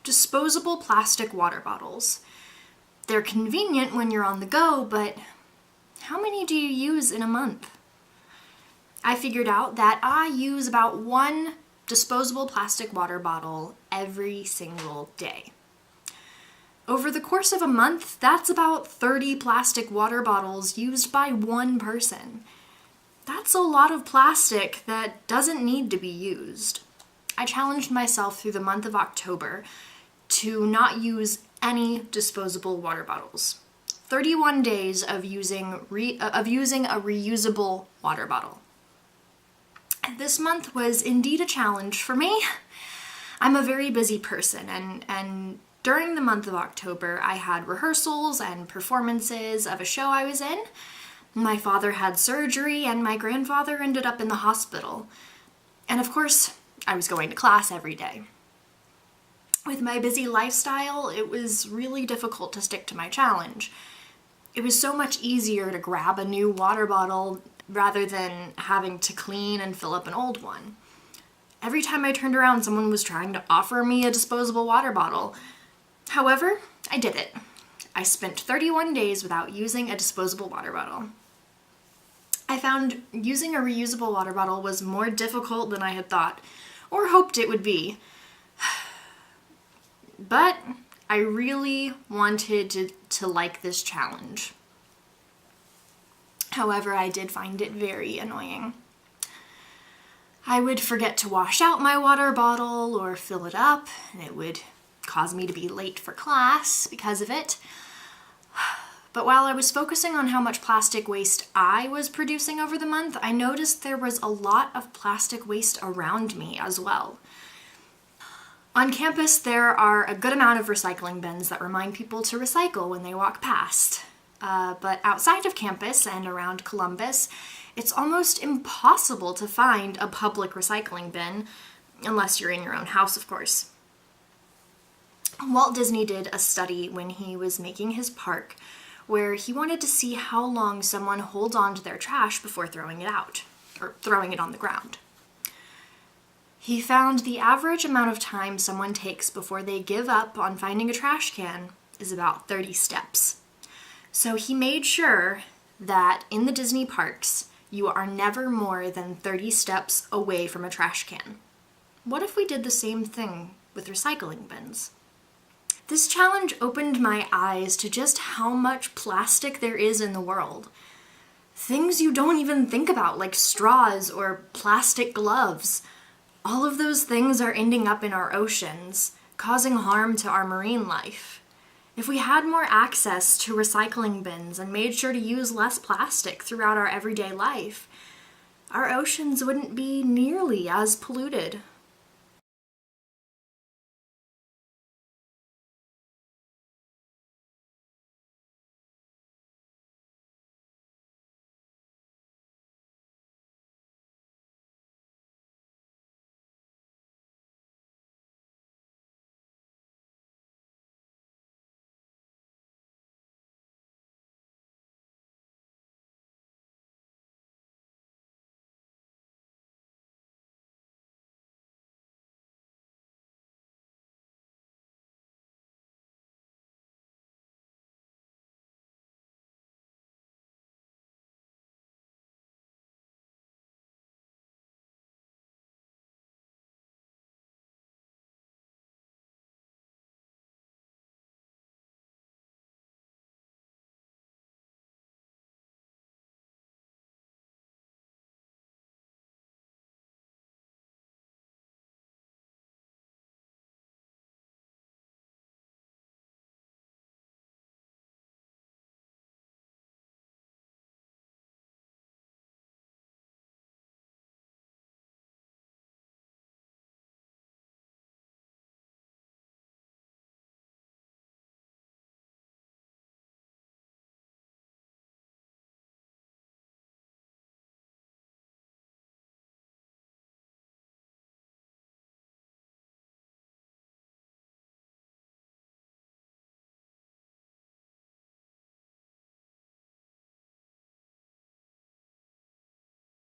disposable plastic water bottles. They're convenient when you're on the go, but how many do you use in a month? I figured out that I use about 1 disposable plastic water bottle every single day. Over the course of a month, that's about 30 plastic water bottles used by one person. That's a lot of plastic that doesn't need to be used. I challenged myself through the month of October to not use any disposable water bottles. 31 days of using a reusable water bottle. This month was indeed a challenge for me. I'm a very busy person, and during the month of October, I had rehearsals and performances of a show I was in. My father had surgery, and my grandfather ended up in the hospital. And of course, I was going to class every day. With my busy lifestyle, it was really difficult to stick to my challenge. It was so much easier to grab a new water bottle rather than having to clean and fill up an old one. Every time I turned around, someone was trying to offer me a disposable water bottle. However, I did it. I spent 31 days without using a disposable water bottle. I found using a reusable water bottle was more difficult than I had thought, or hoped it would be. But I really wanted to like this challenge. However, I did find it very annoying. I would forget to wash out my water bottle or fill it up, and it would cause me to be late for class because of it. But while I was focusing on how much plastic waste I was producing over the month, I noticed there was a lot of plastic waste around me as well. On campus, there are a good amount of recycling bins that remind people to recycle when they walk past. But outside of campus and around Columbus, it's almost impossible to find a public recycling bin, unless you're in your own house, of course. Walt Disney did a study when he was making his park where he wanted to see how long someone holds on to their trash before throwing it out, or throwing it on the ground. He found the average amount of time someone takes before they give up on finding a trash can is about 30 steps. So he made sure that in the Disney parks, you are never more than 30 steps away from a trash can. What if we did the same thing with recycling bins? This challenge opened my eyes to just how much plastic there is in the world. Things you don't even think about, like straws or plastic gloves. All of those things are ending up in our oceans, causing harm to our marine life. If we had more access to recycling bins and made sure to use less plastic throughout our everyday life, our oceans wouldn't be nearly as polluted.